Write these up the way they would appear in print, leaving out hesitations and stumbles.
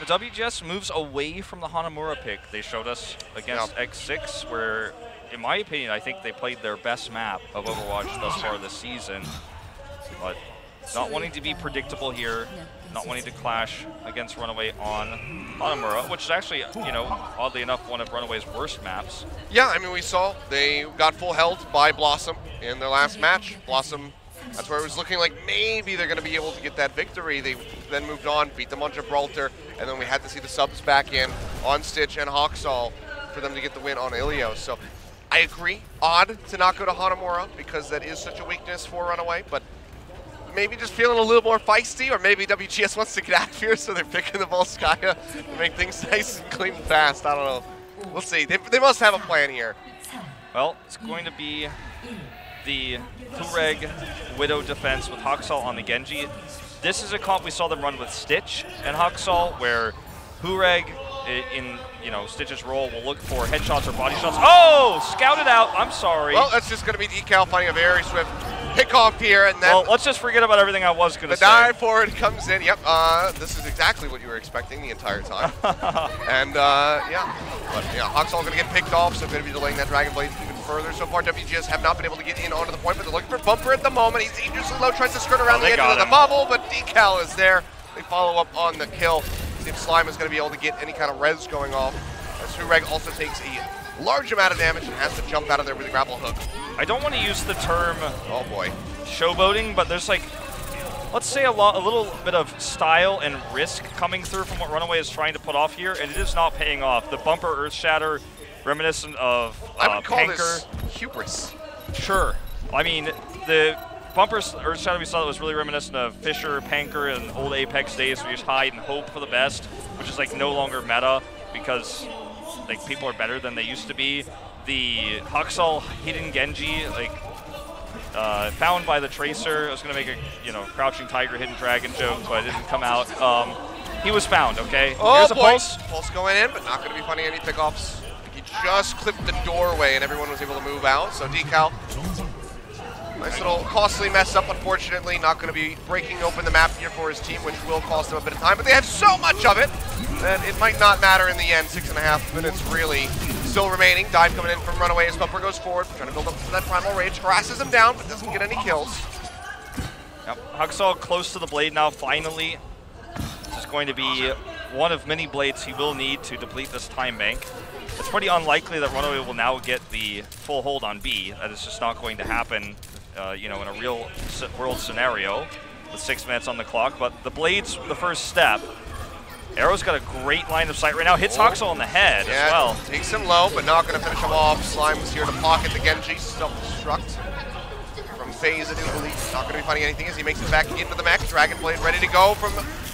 The WGS moves away from the Hanamura pick they showed us against X6, where, in my opinion, I think they played their best map of Overwatch thus far this season. But not wanting to be predictable here, not wanting to clash against RunAway on Hanamura, which is actually, you know, oddly enough, one of RunAway's worst maps. Yeah, I mean, we saw they got full held by Blossom in their last match. Blossom, that's where it was looking like maybe they're going to be able to get that victory. They then moved on, beat them on Gibraltar, and then we had to see the subs back in on Stitch and Hawksall for them to get the win on Achilios. So I agree, odd to not go to Hanamura because that is such a weakness for RunAway, but maybe just feeling a little more feisty, or maybe WGS wants to get out of here, so they're picking the Volskaya to make things nice and clean and fast. I don't know. We'll see. They must have a plan here. Well, it's going to be the Hureg Widow defense with Hawksall on the Genji. This is a comp we saw them run with Stitch and Hawksall, where Hureg in Stitch's role will look for headshots or body shots. Oh, scouted out. I'm sorry. Well, that's just going to be Decal finding a very swift pick off here, and then. Well, let's just forget about everything I was going to say. The dive forward comes in. Yep. This is exactly what you were expecting the entire time. And yeah, but yeah, Hawksall going to get picked off, so going to be delaying that Dragon Blade even further. So far, WGS have not been able to get in onto the point, but they're looking for Bumper at the moment. He's dangerously low, tries to skirt around the edge of the bubble, but Decal is there. They follow up on the kill. See if Slime is going to be able to get any kind of res going off. As Hureg also takes a large amount of damage and has to jump out of there with a grapple hook. I don't want to use the term oh boy showboating, but there's like, let's say a little bit of style and risk coming through from what RunAway is trying to put off here, and it is not paying off. The bumper Earth Shatter, reminiscent of I would call Panker. this hubris. Sure. I mean, the bumper Earth Shatter we saw that was really reminiscent of Fisher, Panker, and old Apex days where you just hide and hope for the best, which is like no longer meta because like people are better than they used to be. The Hawksall hidden Genji, like found by the Tracer. I was gonna make a crouching tiger hidden dragon joke, but it didn't come out. He was found. Okay. Oh, here's a boy. pulse Going in, but not gonna be finding any pickoffs. He just clipped the doorway, and everyone was able to move out. So Decal. Nice little costly mess up, unfortunately. Not going to be breaking open the map here for his team, which will cost them a bit of time. But they have so much of it that it might not matter in the end. 6.5 minutes really still remaining. Dive coming in from RunAway as Bumper goes forward, trying to build up to that Primal Rage. Harasses him down, but doesn't get any kills. Yep. Hawksall close to the blade now, finally. This is going to be one of many blades he will need to deplete this time bank. It's pretty unlikely that RunAway will now get the full hold on B. That is just not going to happen. In a real world scenario with 6 minutes on the clock, but the blade's the first step. Arrow's got a great line of sight right now, hits Hawksall in the head as well. Takes him low, but not going to finish him off. Slime's here to pocket the Genji, self-destruct from FaZe, I do believe. Not going to be finding anything as he makes it back into the mech. Dragon Blade ready to go from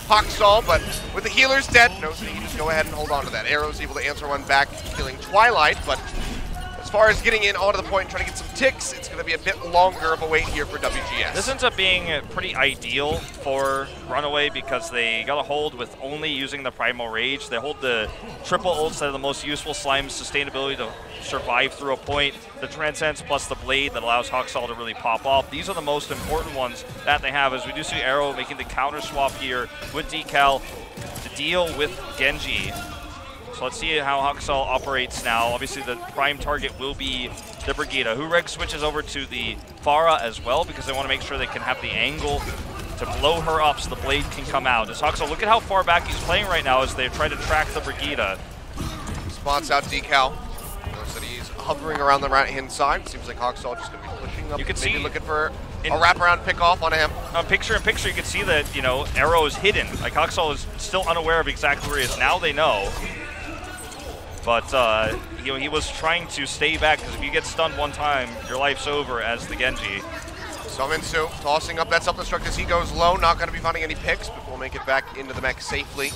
Hawksall, but with the healers dead, knows that he can just go ahead and hold on to that. Arrow's able to answer one back, killing Twilight, but as far as getting in onto the point and trying to get some ticks, it's going to be a bit longer of a wait here for WGS. This ends up being pretty ideal for RunAway because they got a hold with only using the Primal Rage. They hold the triple ults that are the most useful. Slime's sustainability to survive through a point, the Transcends plus the Blade that allows Hawksall to really pop off. These are the most important ones that they have, as we do see Arrow making the counter swap here with Decal to deal with Genji. So let's see how Hawksall operates now. Obviously, the prime target will be the Brigida. Hureg switches over to the Pharah as well because they want to make sure they can have the angle to blow her up so the blade can come out. As Hawksall, look at how far back he's playing right now as they try to track the Brigida. Spots out Decal. Notice that he's hovering around the right-hand side. Seems like Hawksall just going to be pushing up. You can see looking for a wraparound pick-off on him. Picture-in-picture, you can see that, Arrow is hidden. Like, Hawksall is still unaware of exactly where he is. Now they know. But he was trying to stay back because if you get stunned one time, your life's over as the Genji. Suminsu tossing up that self-destruct as he goes low. Not going to be finding any picks, but we'll make it back into the mech safely.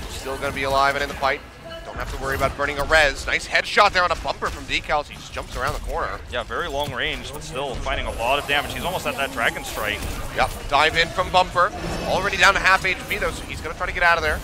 Still going to be alive and in the fight. Don't have to worry about burning a res. Nice headshot there on a bumper from Decal. He just jumps around the corner. Yeah, very long range, but still finding a lot of damage. He's almost at that Dragon Strike. Yep, dive in from Bumper. Already down to half HP though, so he's going to try to get out of there.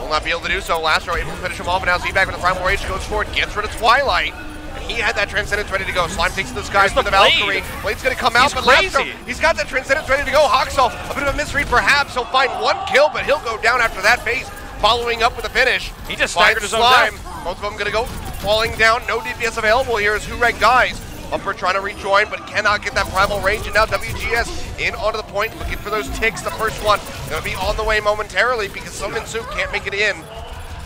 Will not be able to do so. Last row able to finish him off, and now Z-Bag with the Primal Rage goes forward, gets rid of Twilight, and he had that Transcendence ready to go. Slime takes the skies for the Blade. Valkyrie. Blade's going to come out, He's but crazy. Lastro, he's got that Transcendence ready to go. Hoxall, a bit of a misread perhaps. He'll find one kill, but he'll go down after that phase, following up with a finish. He just staggered his own Slime. death. Both of them going to go falling down. No DPS available here as Hureg dies. Bumper trying to rejoin, but cannot get that primal range, and now WGS in onto the point, looking for those ticks. The first one going to be on the way momentarily because Summon Soup can't make it in.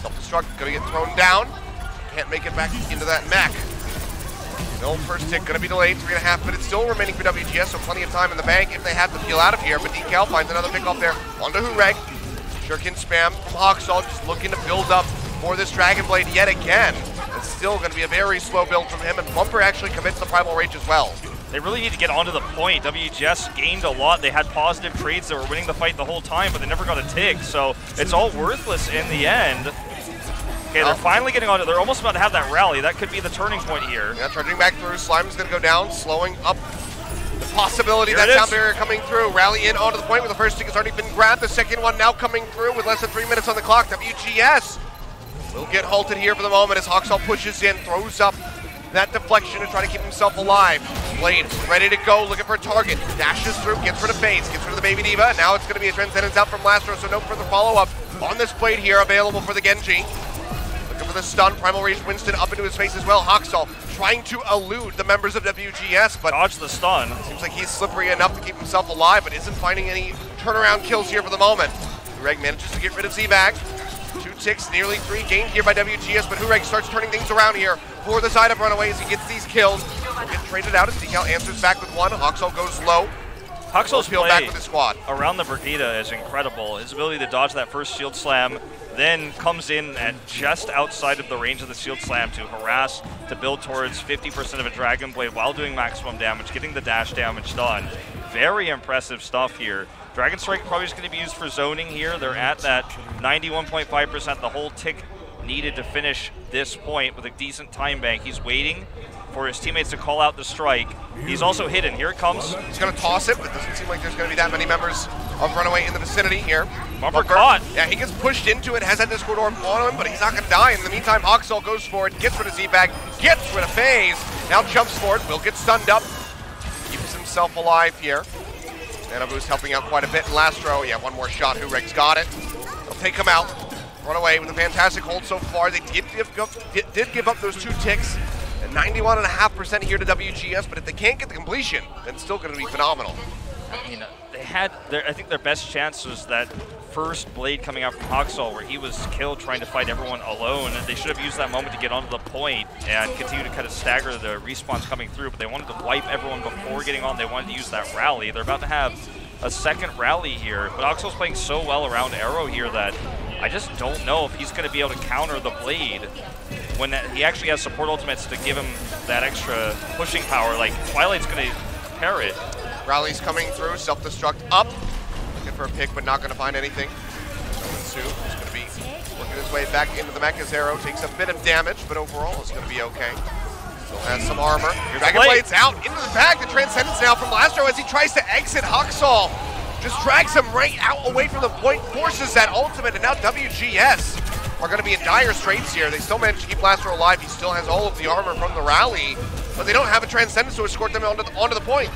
Self-destruct going to get thrown down. Can't make it back into that mech. No first tick going to be delayed. 3.5 minutes still remaining for WGS, so plenty of time in the bank if they have to peel out of here. But Decal finds another pick off there onto Hureg. Shuriken spam from Hoxall, just looking to build up for this Dragon Blade yet again. It's still going to be a very slow build from him, and Bumper actually commits the Primal Rage as well. They really need to get onto the point. WGS gained a lot. They had positive trades that were winning the fight the whole time, but they never got a tick, so it's all worthless in the end. Okay, they're finally getting onto. They're almost about to have that rally. That could be the turning point here. Yeah, charging back through. Slime is going to go down, slowing up the possibility Here that sound barrier coming through. Rally in onto the point where the first tick has already been grabbed. The second one now coming through with less than 3 minutes on the clock. WGS will get halted here for the moment as Hoxall pushes in, throws up that deflection to try to keep himself alive. Blade ready to go, looking for a target. Dashes through, gets rid of FaZe, gets rid of the Baby Diva. Now it's going to be a Transcendence out from Lastro, so no further follow-up on this Blade here available for the Genji. Looking for the stun. Primal Rage Winston up into his face as well. Hoxall trying to elude the members of WGS, but dodge the stun. Seems like he's slippery enough to keep himself alive, but isn't finding any turnaround kills here for the moment. Hureg manages to get rid of Z-Bag. 2 ticks, nearly 3 gained here by WGS, but Hureg starts turning things around here for the side of RunAway as he gets these kills. He'll get traded out as Decal answers back with one. Hoxall goes low. Hoxall's play back with his squad around the Brigida is incredible. His ability to dodge that first shield slam, then comes in at just outside of the range of the shield slam to harass, to build towards 50% of a Dragon Blade while doing maximum damage, getting the dash damage done. Very impressive stuff here. Dragon Strike probably is going to be used for zoning here. They're at that 91.5%, the whole tick needed to finish this point with a decent time bank. He's waiting for his teammates to call out the strike. He's also hidden. Here it comes. He's going to toss it, but it doesn't seem like there's going to be that many members of RunAway in the vicinity here. Bumper caught. Yeah, he gets pushed into it, has that Discord Orb on him, but he's not going to die. In the meantime, Hoxall goes for it, gets rid of Z-Bag, gets rid of FaZe, now jumps for it, will get stunned up, keeps himself alive here. Nano Boost helping out quite a bit in Lastro. Yeah, one more shot. Hureg's got it. They'll take him out. RunAway with a fantastic hold so far. They did give up those 2 ticks. And 91.5% here to WGS, but if they can't get the completion, then it's still going to be phenomenal. I mean, they had, I think their best chance was that first Blade coming out from Hoxall where he was killed trying to fight everyone alone. And they should have used that moment to get onto the point and continue to kind of stagger the respawns coming through, but they wanted to wipe everyone before getting on. They wanted to use that rally. They're about to have a second rally here, but Hoxall's playing so well around Arrow here that I just don't know if he's going to be able to counter the Blade when he actually has support ultimates to give him that extra pushing power. Like, Twilight's going to pair it. Rally's coming through, self-destruct up. Looking for a pick, but not going to find anything. Sue is going to be working his way back into the mech as Arrow takes a bit of damage, but overall it's going to be okay. Still has some armor. Dragon Blade's out into the back. The Transcendence now from Lastro as he tries to exit. Hoxall just drags him right out away from the point, forces that ultimate, and now WGS are going to be in dire straits here. They still manage to keep Lastro alive. He still has all of the armor from the rally, but they don't have a Transcendence to escort them onto the point.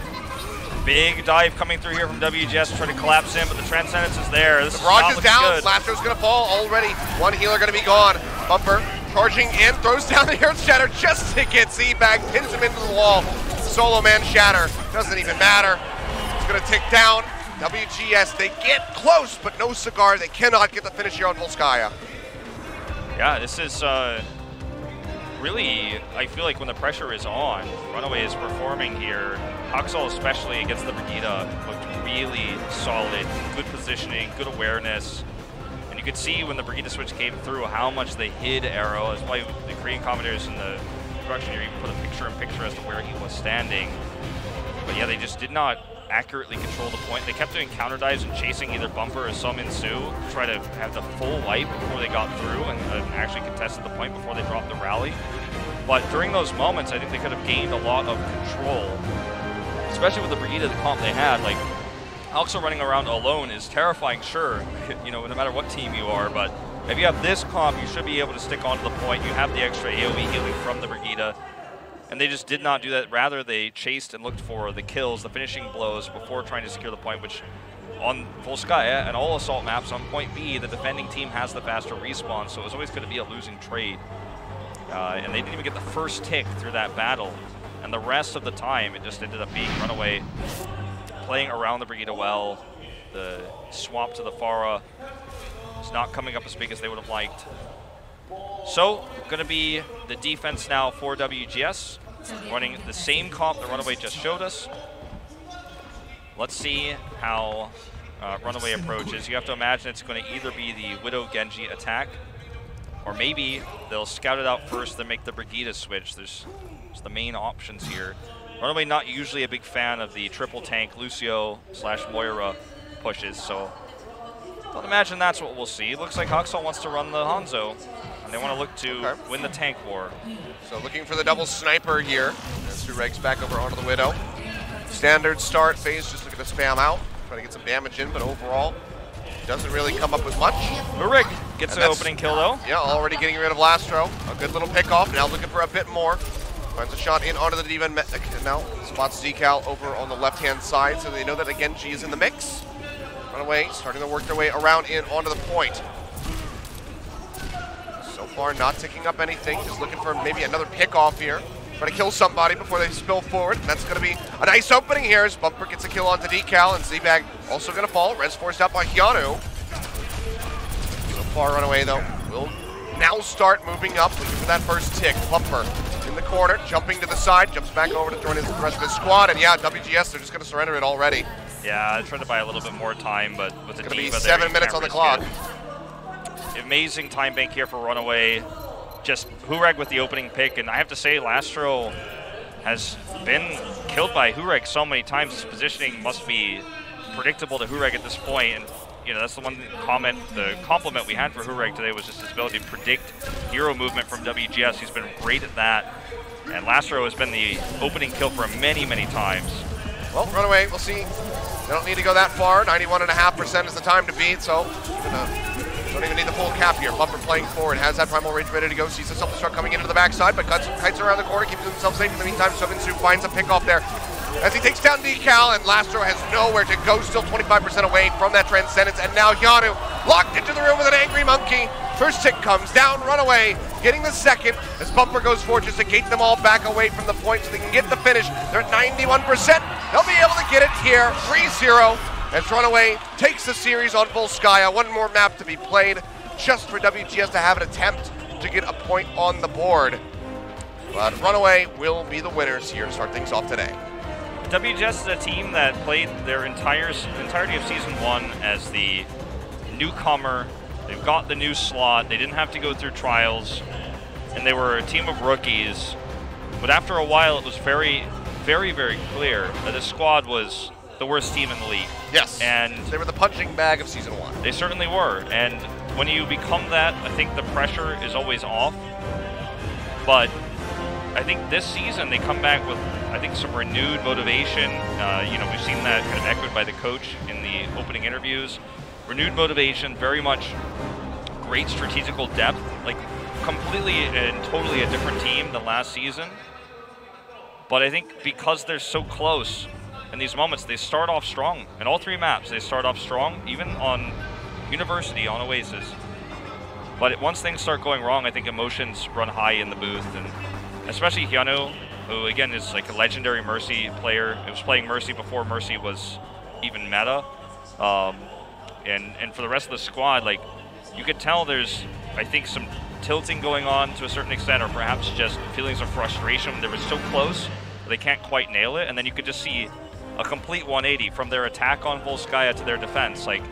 Big dive coming through here from WGS, trying to collapse in, but the Transcendence is there. This the barrage is down. Good. Lastro's going to fall already. One healer going to be gone. Bumper charging in, throws down the Earth Shatter just to get Z-Bag, pins him into the wall. Solo man Shatter, doesn't even matter. It's going to tick down. WGS, they get close, but no cigar. They cannot get the finish here on Volskaya. Yeah, this is really, I feel like when the pressure is on, RunAway is performing here. Hoxall especially against the Brigida looked really solid, good positioning, good awareness. And you could see when the Brigida switch came through how much they hid Arrow. That's why the Korean commentators in the production here even put a picture-in-picture as to where he was standing. But yeah, they just did not accurately control the point. They kept doing counter dives and chasing either Bumper or Summon Sue to try to have the full wipe before they got through and actually contested the point before they dropped the rally. But during those moments, I think they could have gained a lot of control, especially with the Brigida, the comp they had. Like, Hoxall running around alone is terrifying, sure, you know, no matter what team you are, but if you have this comp, you should be able to stick onto the point. You have the extra AoE healing from the Brigida. and they just did not do that. Rather, they chased and looked for the kills, the finishing blows before trying to secure the point, which on Volskaya and all assault maps on point B, the defending team has the faster respawn, so it was always going to be a losing trade. And they didn't even get the first tick through that battle. And the rest of the time, it just ended up being RunAway playing around the Brigida well. The swap to the Pharah is not coming up as big as they would have liked. So, going to be the defense now for WGS, running the same comp that RunAway just showed us. Let's see how RunAway approaches. You have to imagine it's going to either be the Widow Genji attack, or maybe they'll scout it out first, then make the Brigida switch. There's the main options here. RunAway not usually a big fan of the triple tank Lucio / Moira pushes, so don't imagine that's what we'll see. Looks like Huxall wants to run the Hanzo, and they want to look to win the tank war. So looking for the double sniper here. As Regs back over onto the Widow. Standard start phase, just looking to spam out, trying to get some damage in, but overall, doesn't really come up with much. Hurig gets an opening kill though. Yeah, already getting rid of Lastro. A good little pick off, now looking for a bit more. Finds a shot in onto the D.Va, now spots Decal over on the left-hand side, so they know that Genji is in the mix. RunAway starting to work their way around in onto the point. So far, not ticking up anything, just looking for maybe another pick off here. Trying to kill somebody before they spill forward. And that's going to be a nice opening here as Bumper gets a kill onto Decal, and Z-Bag also going to fall. Res forced out by Hyanu. So far, RunAway though will now start moving up, looking for that first tick. Bumper in the corner, jumping to the side, jumps back over to join the rest of his squad, and yeah, WGS, they're just going to surrender it already. Yeah, I tried to buy a little bit more time, but with the it's going to be there, 7 minutes on the clock. Amazing time bank here for RunAway. Just Hureg with the opening pick, and I have to say, Lastro has been killed by Hureg so many times. His positioning must be predictable to Hureg at this point, and you know that's the one comment, the compliment we had for Hureg today was just his ability to predict hero movement from WGS. He's been great at that, and Lastro has been the opening kill for him many, many times. Well, RunAway, we'll see. They don't need to go that far. 91.5% is the time to beat, so don't even need the full cap here. Bumper playing forward, has that primal rage ready to go. Sees the self-destruct coming into the backside, but kites around the corner, keeps himself safe. In the meantime, Sovinsu finds a pick off there as he takes down Decal, and Lastro has nowhere to go, still 25% away from that Transcendence, and now Hyanu locked into the room with an angry monkey. First tick comes down, RunAway getting the second as Bumper goes forward just to gate them all back away from the point so they can get the finish. They're at 91%. They'll be able to get it here, 3-0. As RunAway takes the series on Volskaya. One more map to be played just for WGS to have an attempt to get a point on the board. But RunAway will be the winners here to start things off today. WGS is a team that played their entirety of Season 1 as the newcomer. They've got the new slot. They didn't have to go through trials. And they were a team of rookies. But after a while, it was very, very, very clear that this squad was the worst team in the league. Yes, and they were the punching bag of Season 1. They certainly were, and when you become that, I think the pressure is always off. But I think this season they come back with, I think, some renewed motivation. You know, we've seen that kind of echoed by the coach in the opening interviews. Renewed motivation, very much great strategical depth, like completely and totally a different team than last season. But I think because they're so close, in these moments, they start off strong. In all 3 maps, they start off strong, even on University, on Oasis. But once things start going wrong, I think emotions run high in the booth, and especially Hyanu, who again is like a legendary Mercy player. It was playing Mercy before Mercy was even meta. And for the rest of the squad, like you could tell there's, I think, some tilting going on to a certain extent, or perhaps just feelings of frustration. They were so close, but they can't quite nail it, and then you could just see a complete 180 from their attack on Volskaya to their defense. Like,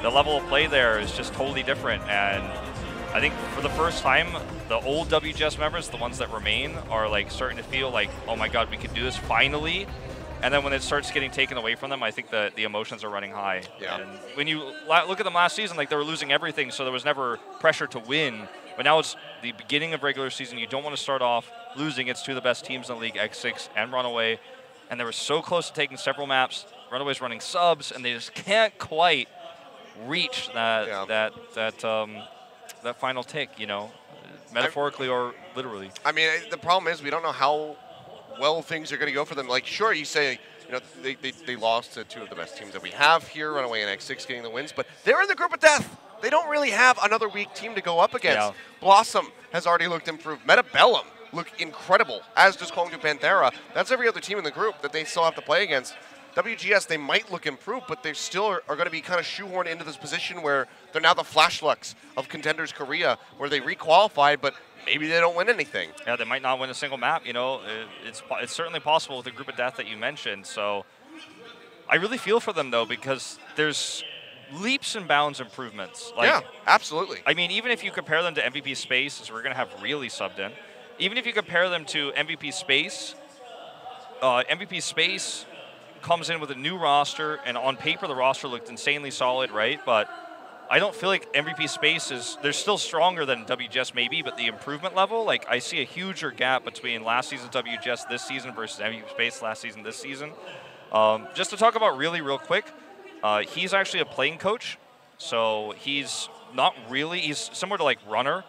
the level of play there is just totally different. And I think for the first time, the old WGS members, the ones that remain, are like starting to feel like, oh my God, we can do this finally. And then when it starts getting taken away from them, I think the emotions are running high. Yeah. And when you look at them last season, like they were losing everything, so there was never pressure to win. But now it's the beginning of regular season. You don't want to start off losing. It's 2 of the best teams in the league, X6 and RunAway. And they were so close to taking several maps. RunAway's running subs, and they just can't quite reach that final tick, you know, metaphorically or literally. I mean, the problem is we don't know how well things are going to go for them. Like, sure, you say, you know, they lost to two of the best teams that we have here, RunAway and X6 getting the wins, but they're in the group of death. They don't really have another weak team to go up against. Yeah. Blossom has already looked improved. Metabellum look incredible, as does Pantera. That's every other team in the group that they still have to play against. WGS, they might look improved, but they still are going to be kind of shoehorned into this position where they're now the Flashlux of Contenders Korea, where they requalified, but maybe they don't win anything. Yeah, they might not win a single map. You know, it's certainly possible with the group of death that you mentioned. So I really feel for them, though, because there's leaps and bounds improvements. Like, yeah, absolutely. I mean, even if you compare them to MVP Space, as we're going to have really subbed in, even if you compare them to MVP Space comes in with a new roster, and on paper the roster looked insanely solid, right? But I don't feel like MVP Space they're still stronger than WGS maybe, but the improvement level, like I see a huger gap between last season's WGS this season versus MVP Space last season this season. Just to talk about really real quick, he's actually a playing coach, so he's similar to like Runner,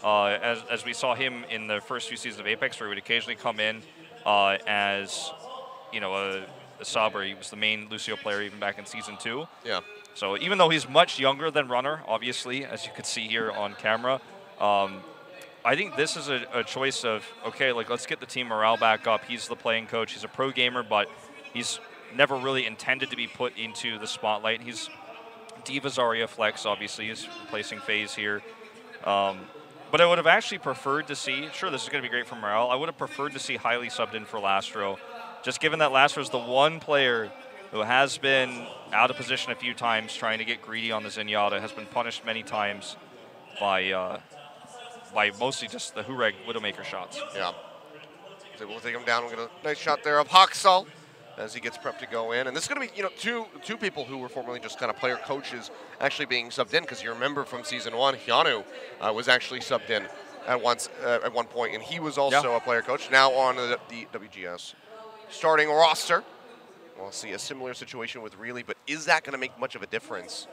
as we saw him in the first few seasons of Apex, where he would occasionally come in as, you know, a sub, or he was the main Lucio player even back in Season 2. Yeah. So even though he's much younger than Runner, obviously, as you could see here on camera, I think this is a choice of, okay, like let's get the team morale back up. He's the playing coach. He's a pro gamer, but he's never really intended to be put into the spotlight. He's Diva Zarya Flex, obviously, is replacing FaZe here. But I would have actually preferred to see, sure, this is going to be great for morale, I would have preferred to see highly subbed in for Lastro, just given that Lastro is the one player who has been out of position a few times trying to get greedy on the Zenyatta, has been punished many times by mostly just the Hureg Widowmaker shots. Yeah. So we'll take him down. We'll get a nice shot there of Haksal as he gets prepped to go in. And this is going to be, you know, two people who were formerly just kind of player coaches actually being subbed in, because you remember from Season 1, Hyanu was actually subbed in at one point, and he was also a player coach. Now on the WGS starting roster. We'll see a similar situation with Really, but is that going to make much of a difference?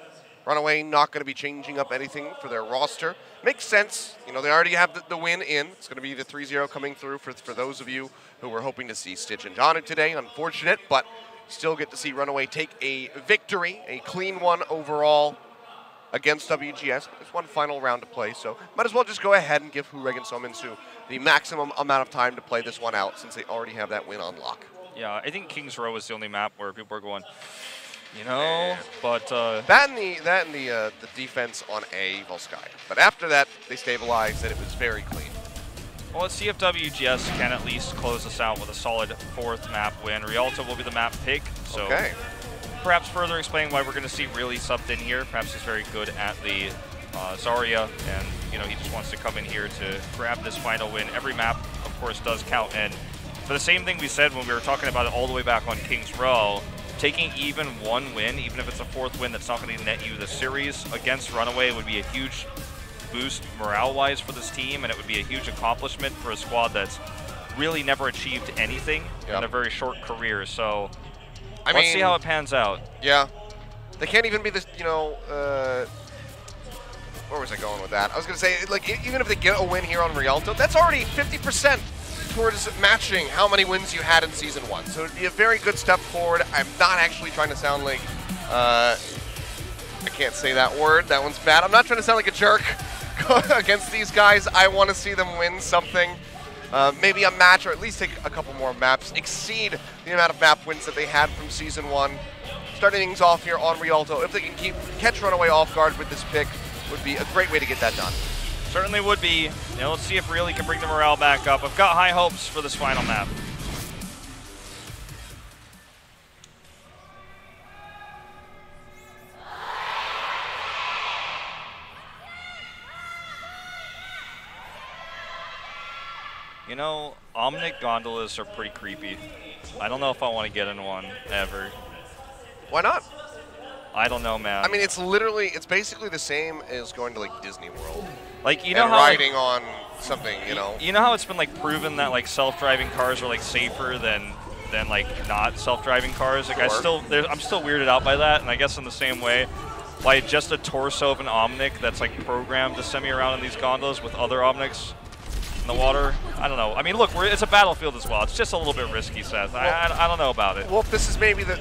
RunAway not going to be changing up anything for their roster. Makes sense. You know, they already have the win in. It's going to be the 3-0 coming through for those of you who were hoping to see Stitch and Janu today. Unfortunate, but still get to see RunAway take a victory, a clean one overall against WGS. There's one final round to play, so might as well just go ahead and give Hureg and Sominsu the maximum amount of time to play this one out, since they already have that win on lock. Yeah, I think King's Row is the only map where people are going, you know, but that and the defense on A Volskaya. But after that, they stabilized, and it was very clean. Well, let's see if WGS can at least close us out with a solid 4th map win. Rialto will be the map pick, so perhaps further explaining why we're going to see Really subbed in here. Perhaps he's very good at the Zarya, and you know, he just wants to come in here to grab this final win. Every map, of course, does count, and for the same thing we said when we were talking about it all the way back on King's Row, taking even one win, even if it's a 4th win that's not going to net you the series against RunAway, would be a huge boost morale-wise for this team, and it would be a huge accomplishment for a squad that's really never achieved anything in a very short career. So let's see how it pans out. Yeah. They can't even be this, you know, where was I going with that? I was going to say, like, even if they get a win here on Rialto, that's already 50% towards matching how many wins you had in Season 1. So it would be a very good step forward. I'm not actually trying to sound like, I can't say that word. That one's bad. I'm not trying to sound like a jerk against these guys. I want to see them win something. Maybe a match, or at least take a couple more maps, exceed the amount of map wins that they had from Season 1. Starting things off here on Rialto, if they can catch RunAway off guard with this pick, would be a great way to get that done. Certainly would be. You know, let's see if Really can bring the morale back up. I've got high hopes for this final map. You know, Omnic gondolas are pretty creepy. I don't know if I want to get in one ever. Why not? I don't know, man. I mean, it's basically the same as going to like Disney World. Like, you know and how riding on something, you know. You know how it's been like proven that like self-driving cars are like safer than like not self-driving cars. Like I'm still weirded out by that, and I guess in the same way, by just a torso of an Omnic that's like programmed to send me around in these gondolas with other Omnics, the water. I don't know. I mean, look, it's a battlefield as well. It's just a little bit risky, Seth. I don't know about it. Well, this is maybe the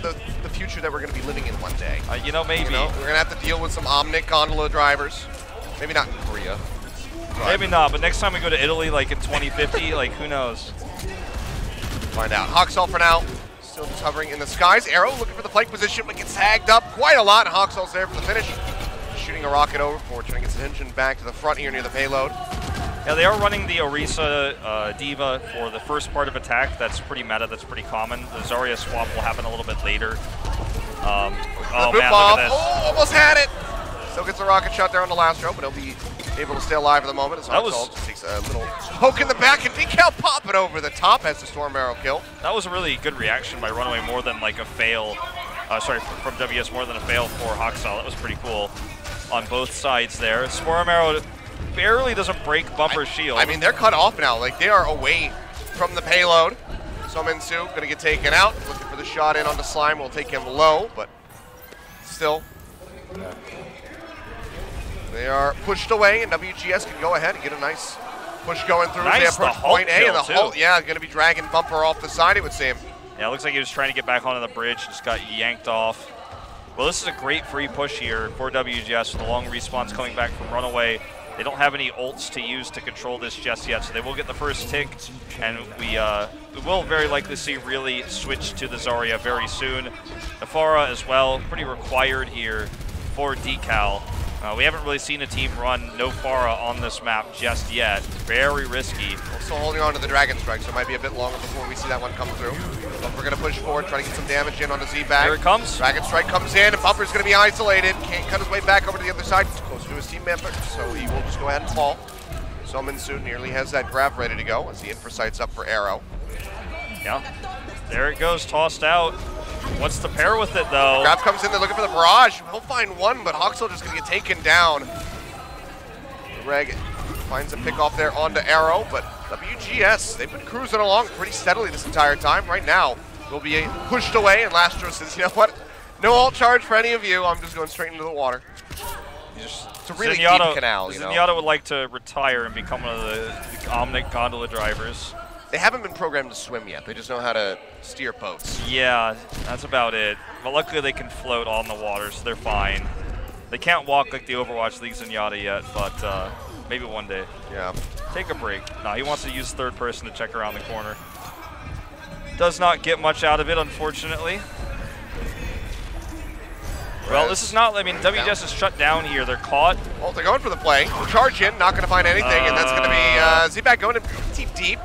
future that we're going to be living in one day. You know, maybe. You know, we're going to have to deal with some Omnic gondola drivers. Maybe not in Korea. Maybe not, but next time we go to Italy, like in 2050, like, who knows? Find out. Hawksall for now. Still just hovering in the skies. Arrow looking for the flank position, but gets tagged up quite a lot. Hawksall's there for the finish. Shooting a rocket over for trying to get attention back to the front here near the payload. Yeah, they are running the Orisa Diva for the first part of attack. That's pretty meta. That's pretty common. The Zarya swap will happen a little bit later. Oh, man, look at this. Oh, almost had it. Still gets a rocket shot there on the last row, but he'll be able to stay alive at the moment. As Hawksall just takes a little poke in the back, and Decal pop it over the top as the Storm Arrow kill. That was a really good reaction by RunAway, more than like a fail. Sorry, from WS, more than a fail for Hawksall. That was pretty cool on both sides there. Storm Arrow barely doesn't break Bumper's shield. I mean, they're cut off now. Like, they are away from the payload. Sominsu going to get taken out. Looking for the shot in on the slime. Will take him low, but still. They are pushed away, and WGS can go ahead and get a nice push going through. Nice, they approach the point A, and the Hulk, yeah, going to be dragging Bumper off the side, it would seem. Yeah, it looks like he was trying to get back onto the bridge, just got yanked off. Well, this is a great free push here for WGS with the long respawns coming back from RunAway. They don't have any ults to use to control this just yet, so they will get the first tick, and we will very likely see really switch to the Zarya very soon. The Pharah as well, pretty required here for Decal. We haven't really seen a team run no Pharah on this map just yet. Very risky. We're still holding on to the Dragon Strike, so it might be a bit longer before we see that one come through. But we're going to push forward, try to get some damage in on the Z-Bag. Here it comes. Dragon Strike comes in, and Bumper's going to be isolated. Can't cut his way back over to the other side. He's close to his team member, so he will just go ahead and fall. Sominsu nearly has that grab ready to go as the infra sight's up for Arrow. Yeah, there it goes, tossed out. What's the pair with it, though? Grab comes in, they're looking for the barrage. He'll find one, but Hawksall just going to get taken down. Reg finds a pick off there onto Arrow, but WGS, they've been cruising along pretty steadily this entire time. Right now, we'll be pushed away, and Lastro says, you know what? No ult charge for any of you. I'm just going straight into the water. It's a really deep canal, you know. Zenyatta would like to retire and become one of the Omnic gondola drivers. They haven't been programmed to swim yet. They just know how to steer boats. Yeah, that's about it. But luckily they can float on the water, so they're fine. They can't walk like the Overwatch League Zenyatta yet, but maybe one day. Yeah. Take a break. No, he wants to use third person to check around the corner. Does not get much out of it, unfortunately. Well, this is not, I mean, WGS is shut down here. They're caught. Well, they're going for the play. Charge in, not going to find anything, and that's going to be Z-Bag going in deep.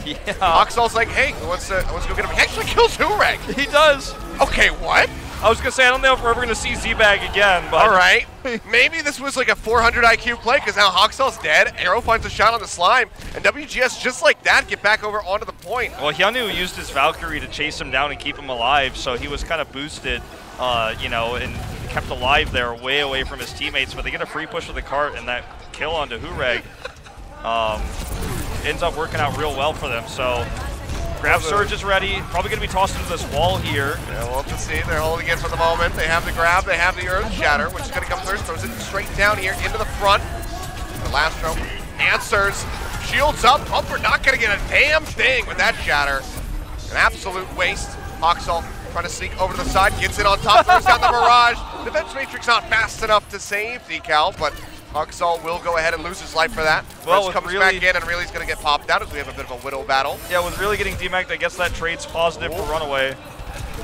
Yeah. Hawksall's like, hey, who wants to go get him? He actually kills Ureg. He does. Okay, what? I was going to say, I don't know if we're ever going to see Z-Bag again, but... All right. Maybe this was like a 400 IQ play, because now Hawksall's dead. Arrow finds a shot on the slime, and WGS, just like that, get back over onto the point. Well, Hyunwoo used his Valkyrie to chase him down and keep him alive, so he was kind of boosted, you know, and kept alive there, way away from his teammates, but they get a free push with the cart, and that kill onto Hureg ends up working out real well for them. So grab surge is ready, probably going to be tossed into this wall here. Yeah, we'll have to see. They're holding it for the moment. They have the grab, they have the Earth Shatter, which is going to come through, throws it straight down here into the front. The last row answers, shields up. Bumper not going to get a damn thing with that Shatter. An absolute waste. Hawksall trying to sneak over to the side, gets it on top, throws down the barrage. Defense Matrix not fast enough to save Decal, but Hawksall will go ahead and lose his life for that. Well, comes back in, and Really's going to get popped out as we have a bit of a Widow battle. Yeah, with Really getting demacked, I guess that trade's positive for RunAway.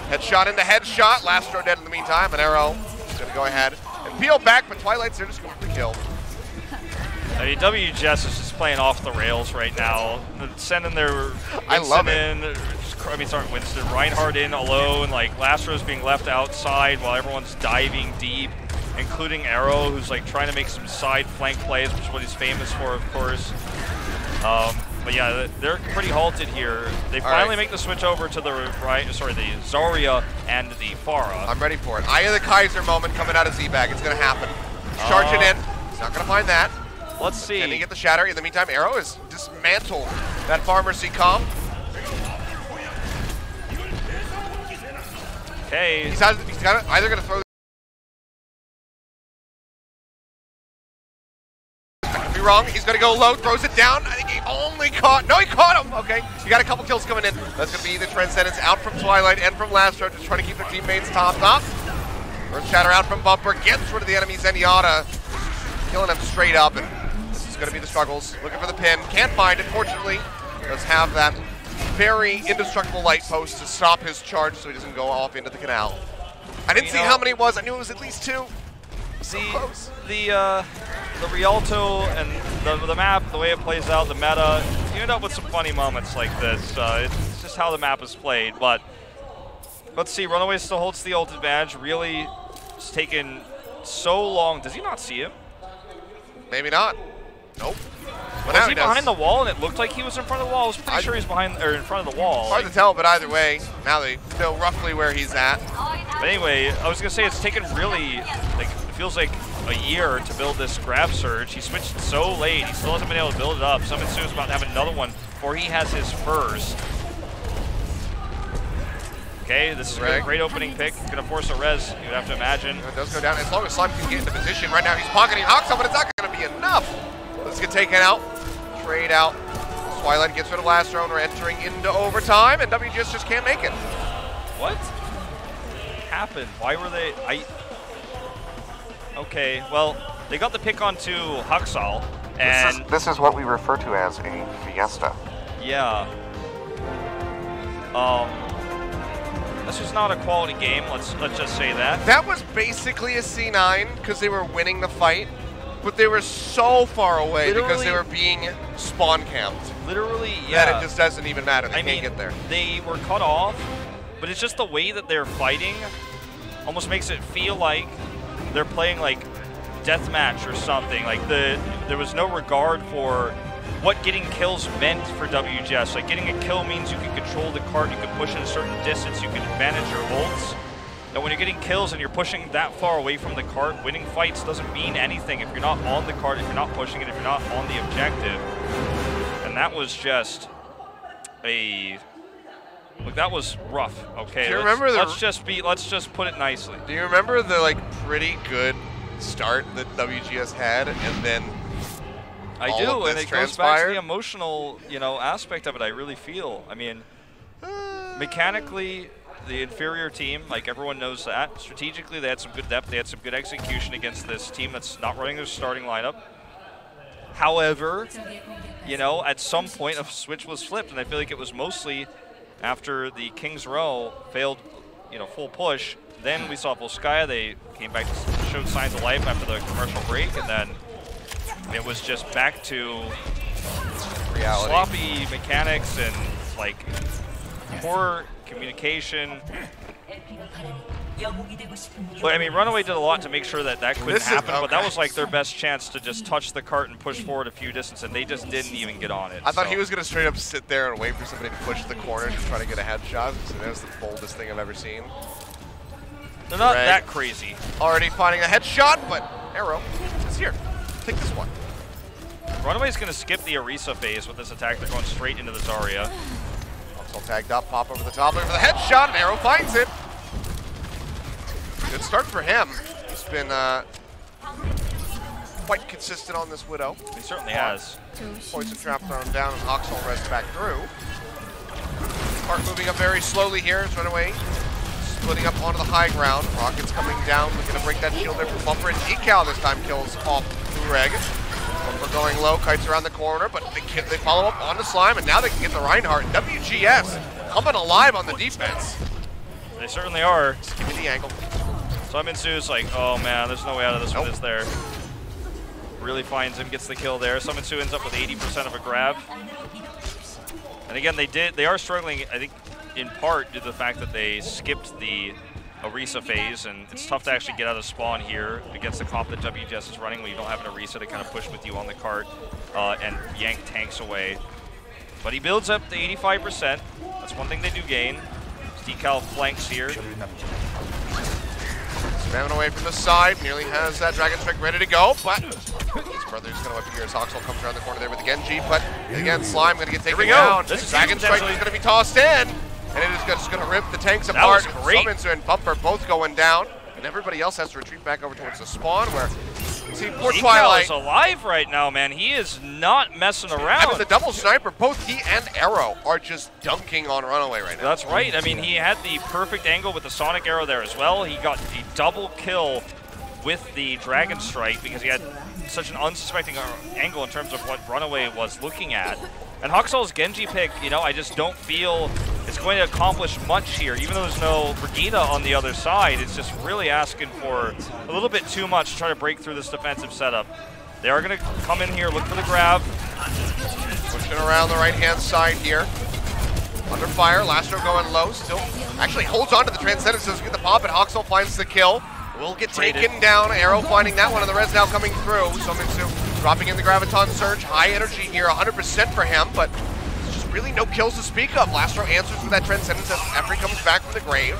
Headshot into headshot. Lastro dead in the meantime, and Arrow is going to go ahead and peel back, but Twilight's there just going for the kill. I mean, WGS is just playing off the rails right now. Sending their Winston I love it. in. I mean, sorry, Winston. Reinhardt in alone. Like, Lastro's being left outside while everyone's diving deep, including Arrow, who's like trying to make some side flank plays, which is what he's famous for, of course. But yeah, they're pretty halted here. They finally make the switch over to the the Zarya and the Pharah. I'm ready for it. Eye of the Kaiser moment coming out of Z-Bag. It's going to happen. Charge it in. He's not going to find that. Let's see. Can he get the Shatter? In the meantime, Arrow has dismantled that Pharmacy comp. Okay. He's either going to throw be wrong. He's going to go low, throws it down. I think he only caught. No, he caught him. Okay, you got a couple kills coming in. That's going to be the Transcendence out from Twilight and from Lastro, just trying to keep their teammates topped up. Earth Shatter out from Bumper, gets rid of the enemy Zenyatta, killing him straight up. And this is going to be the struggles. Looking for the pin. Can't find it, fortunately. Does have that very indestructible light post to stop his charge so he doesn't go off into the canal. I didn't see how many it was. I knew it was at least 2. See, the Rialto and the map, the way it plays out, the meta, you end up with some funny moments like this. It's just how the map is played. But let's see, RunAway still holds the ult advantage. Really, it's taken so long. Does he not see him? Maybe not. Nope. But was he behind the wall and it looked like he was in front of the wall? I was pretty sure he's behind or in front of the wall. Hard to tell, but either way, now they know roughly where he's at. But anyway, I was gonna say it's taken really, like, it feels like a year to build this grab surge. He switched so late, he still hasn't been able to build it up. Sumitsu's about to have another one before he has his first. Okay, this is a great opening pick. Gonna force a res, you would have to imagine. It does go down as long as Slime can get into position. Right now he's pocketing Hoxel, but it's not gonna be enough. Let's get taken out. Trade out. Twilight gets rid of Lastro, and we're entering into overtime, and WGS just can't make it. What happened? Why were they? Okay, well, they got the pick onto Huxal, and this is what we refer to as a fiesta. Yeah. This was not a quality game. Let's just say that. That was basically a C9 because they were winning the fight, but they were so far away because they were being spawn camped. Literally, yeah. That it just doesn't even matter. They can't get there. They were cut off, but it's just the way that they're fighting almost makes it feel like they're playing like deathmatch or something. Like there was no regard for what getting kills meant for WGS. Like getting a kill means you can control the cart, you can push in a certain distance, you can manage your ults. Now when you're getting kills and you're pushing that far away from the cart, winning fights doesn't mean anything if you're not on the cart, if you're not pushing it, if you're not on the objective. And that was just look, that was rough. Okay, do you remember let's just put it nicely. Do you remember the like pretty good start that WGS had, and then I do, and it goes back to the emotional, aspect of it. I really feel. I mean, mechanically, the inferior team, like everyone knows that. Strategically, they had some good depth. They had some good execution against this team that's not running their starting lineup. However, at some point a switch was flipped, and I feel like it was mostly after the King's Row failed, full push. Then we saw Volskaya. They came back, showed signs of life after the commercial break, and then it was just back to reality. Sloppy mechanics and like poor communication. But I mean, RunAway did a lot to make sure that couldn't happen, but that was like their best chance to just touch the cart and push forward a few distance, and they just didn't even get on it. I thought he was going to straight up sit there and wait for somebody to push the corner to try to get a headshot. So that was the boldest thing I've ever seen. They're not that crazy. Already finding a headshot, but Arrow is here. Take this one. RunAway's going to skip the Orisa phase with this attack. They're going straight into the Zarya. All tagged up, pop over the top, looking for the headshot, and Arrow finds it. Good start for him. He's been quite consistent on this Widow. He certainly has. Poison trap thrown down, and Oxal res back through. Cart moving up very slowly here as RunAway splitting up onto the high ground. Rockets coming down, looking to break that shield there from Bumper, and Ecal this time kills off Ureg. Bumper going low, kites around the corner, but they follow up onto Slime, and now they can get the Reinhardt. WGS coming alive on the defense. They certainly are. Just give me the angle. Sumitsu's like, oh man, there's no way out of this one, is there? Really finds him, gets the kill there. Sumitsu ends up with 80% of a grab. And again, they are struggling, I think, in part due to the fact that they skipped the Orisa phase, and it's tough to actually get out of spawn here against the comp that WGS is running when you don't have an Orisa to kind of push with you on the cart and yank tanks away. But he builds up to 85%. That's one thing they do gain. Decal flanks here. Spamming away from the side, nearly has that Dragon Strike ready to go, but his brother's going to whip here as Hoxal comes around the corner there with the Genji, but again, Slime going to get taken down. Dragon Strike is going to be tossed in, and it is just going to rip the tanks apart. That was great. Summons and Bumper both going down, and everybody else has to retreat back over towards the spawn, where See, poor Decal Twilight. is alive right now, man. He is not messing around. I mean, the double sniper, both he and Arrow are just dunking on RunAway right now. That's right. I mean, he had the perfect angle with the Sonic Arrow there as well. He got a double kill with the Dragon Strike because he had such an unsuspecting angle in terms of what RunAway was looking at. And Hoxall's Genji pick, you know, I just don't feel it's going to accomplish much here. Even though there's no Brigitte on the other side, it's just really asking for a little bit too much to try to break through this defensive setup. They are going to come in here, look for the grab. Pushing around the right-hand side here. Under fire, Lastro going low, still actually holds on to the Transcendence, doesn't get the pop, and Hoxall finds the kill. Will get taken down, Arrow finding that one, and the res now coming through. Sominsu dropping in the Graviton Surge, high energy here, 100% for him, but there's just really no kills to speak of. Lastro answers with that Transcendence as Efri comes back from the grave.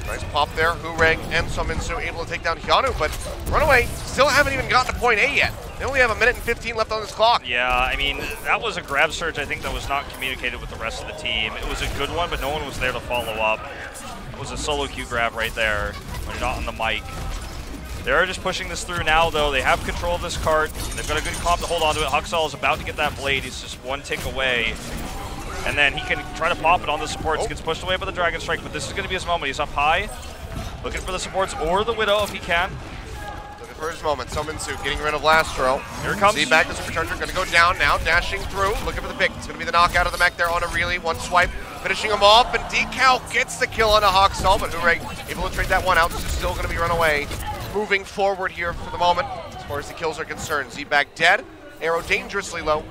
Nice pop there, Hureg and Sominsu able to take down Hyunu, but RunAway still haven't even gotten to point A yet. They only have a minute and 15 left on this clock. Yeah, I mean, that was a grab surge, I think, that was not communicated with the rest of the team. It was a good one, but no one was there to follow up. It was a solo Q grab right there when you're not on the mic. They're just pushing this through now, though. They have control of this cart. They've got a good comp to hold on to it. Hoxall is about to get that blade. He's just one tick away. And then he can try to pop it on the supports. Gets pushed away by the Dragon Strike, but this is going to be his moment. He's up high, looking for the supports or the Widow if he can. Looking for his moment. Sominsu getting rid of Lastro. Here it comes. Z-Bag, the Supercharger, going to go down now, dashing through, looking for the pick. It's going to be the knockout of the mech there on Aurelie. One swipe, finishing him off, and Decal gets the kill on a Hoxall, but Hureg able to trade that one out. This is still going to be RunAway. Moving forward here for the moment, as far as the kills are concerned. Z-Bag dead, Arrow dangerously low.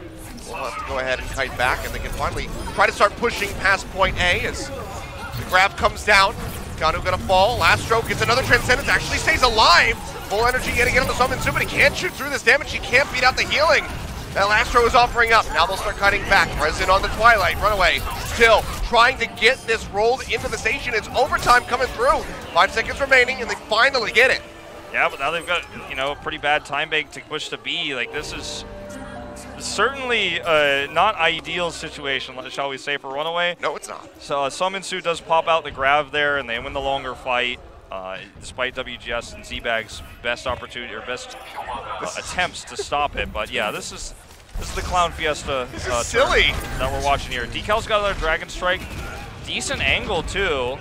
We'll have to go ahead and kite back, and they can finally try to start pushing past point A as the grab comes down. Hyunu gonna fall. Lastro gets another Transcendence, actually stays alive. Full energy yet again on the Sominsu, but he can't shoot through this damage. He can't beat out the healing that Lastro is offering up. Now they'll start cutting back. Resin on the Twilight. RunAway still trying to get this rolled into the station. It's overtime coming through. 5 seconds remaining, and they finally get it. Yeah, but now they've got, you know, a pretty bad time bank to push to B. Like, this is certainly a not ideal situation, shall we say, for RunAway. No, it's not. So Sominsu does pop out the grab there, and they win the longer fight, despite WGS and Z-Bag's best opportunity or best attempts to stop it. But yeah, this is the Clown Fiesta silly that we're watching here. Decal's got another Dragon Strike, decent angle too.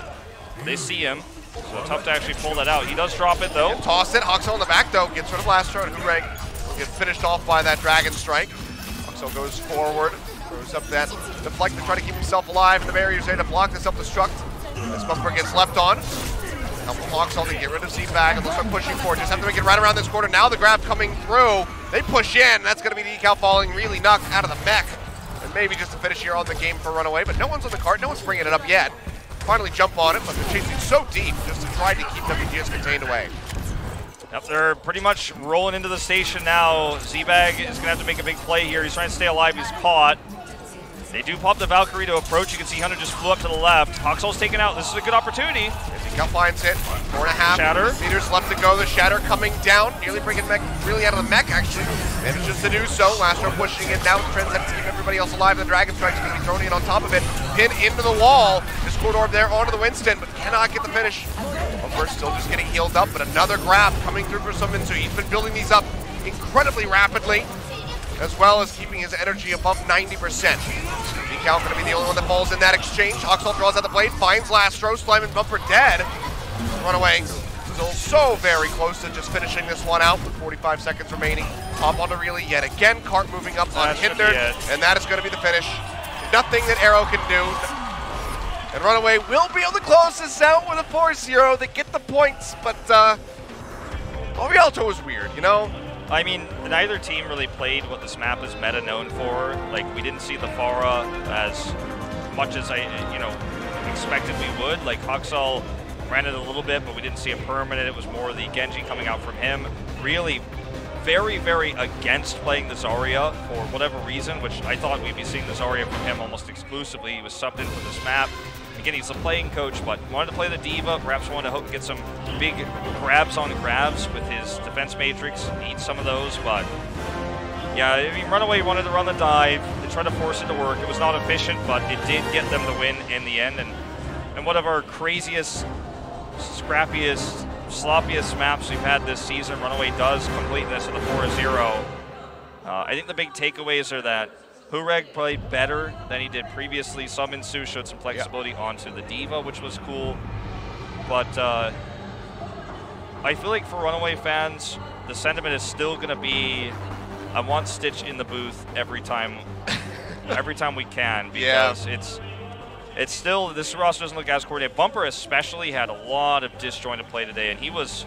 They see him. So tough to actually pull that out. He does drop it though. Toss it. Hoxall in the back though. Gets rid of Lastro, and Hureg will get finished off by that Dragon Strike. Hoxall goes forward. Throws up that deflect to try to keep himself alive. The barrier's there to block the self-destruct. This bumper gets left on. Helping Hoxall to get rid of Z-Bag, and they'll start pushing forward. Just have to make it right around this corner. Now the grab coming through. They push in. That's going to be Decal falling really knocked out of the mech. And maybe just a finish here on the game for RunAway, but no one's on the cart. No one's bringing it up yet. Finally jump on it, but they're chasing so deep just to try to keep WGS contained away. Yep, they're pretty much rolling into the station now. Z-Bag is going to have to make a big play here. He's trying to stay alive. He's caught. They do pop the Valkyrie to approach. You can see Hunter just flew up to the left. Hoxall's taken out. This is a good opportunity. Decal finds it. 4.5 meters left to go. The Shatter coming down. Nearly bringing mech really out of the mech, actually. Manages to do so. Lastro pushing it down. Transcendence to keep everybody else alive. The Dragon Strike's going to be thrown in on top of it. Pin into the wall. Discord Orb there onto the Winston, but cannot get the finish. First, still just getting healed up, but another grab coming through for Sominsu. He's been building these up incredibly rapidly, as well as keeping his energy above 90%. Decal going to be the only one that falls in that exchange. Hoxall draws out the blade, finds Lastro, Slime and Bumper dead. RunAway still so very close to just finishing this one out with 45 seconds remaining. Pop on Aurelie yet again, cart moving up unhindered, and that is going to be the finish. Nothing that Arrow can do. And RunAway will be able to close this out with a 4-0. They get the points, but Rialto was weird, you know? I mean, neither team really played what this map is meta known for. Like, we didn't see the Pharah as much as I, expected we would. Like, Hoxall ran it a little bit, but we didn't see a permanent. It was more the Genji coming out from him. Really very, very against playing the Zarya for whatever reason, which I thought we'd be seeing the Zarya from him almost exclusively. He was subbed in for this map. Again, he's a playing coach, but wanted to play the Diva, perhaps wanted to get some big grabs on grabs with his defense matrix, need some of those, but yeah, I mean, RunAway wanted to run the dive, they tried to force it to work. It was not efficient, but it did get them the win in the end, and one of our craziest, scrappiest sloppiest maps we've had this season. Runaway does complete this with a 4-0. I think the big takeaways are that Hureg played better than he did previously. Suminsu showed some flexibility onto the Diva, which was cool. But I feel like for Runaway fans, the sentiment is still going to be, I want Stitch in the booth every time we can, because it's still, this roster doesn't look as coordinated. Bumper especially had a lot of disjointed play today, and he was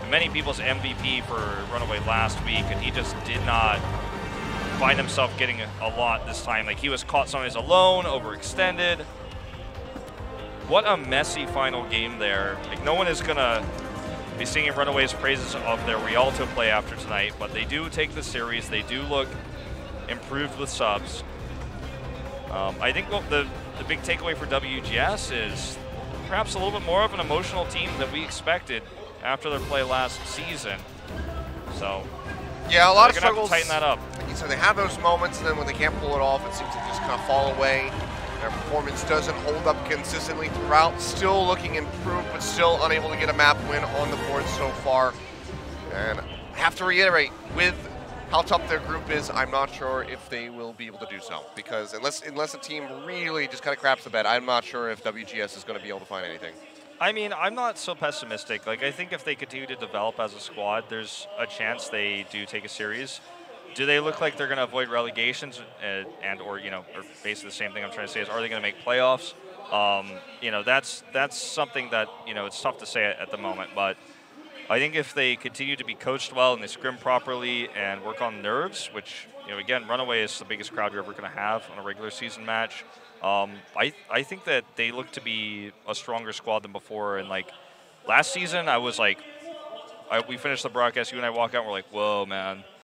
many people's MVP for Runaway last week, and he just did not find himself getting a lot this time. Like, he was caught sometimes alone, overextended. What a messy final game there. Like, no one is going to be singing Runaway's praises of their Rialto play after tonight, but they do take the series. They do look improved with subs. I think what the big takeaway for WGS is perhaps a little bit more of an emotional team than we expected after their play last season. So yeah, a lot of struggles. Have to tighten that up. Like you said, they have those moments, and then when they can't pull it off, it seems to just kind of fall away. Their performance doesn't hold up consistently throughout. Still looking improved, but still unable to get a map win on the board so far. And I have to reiterate, with how tough their group is, I'm not sure if they will be able to do so. Because unless a team really just kind of craps the bed, I'm not sure if WGS is going to be able to find anything. I mean, I'm not so pessimistic. Like, I think if they continue to develop as a squad, there's a chance they do take a series. Do they look like they're going to avoid relegations or basically the same thing I'm trying to say is, are they going to make playoffs? That's something that, it's tough to say at the moment. But I think if they continue to be coached well and they scrim properly and work on nerves, which, again, Runaway is the biggest crowd you're ever going to have on a regular season match. I think that they look to be a stronger squad than before. And, like, last season, I was like, we finished the broadcast, you and I walk out, and we're like, whoa, man.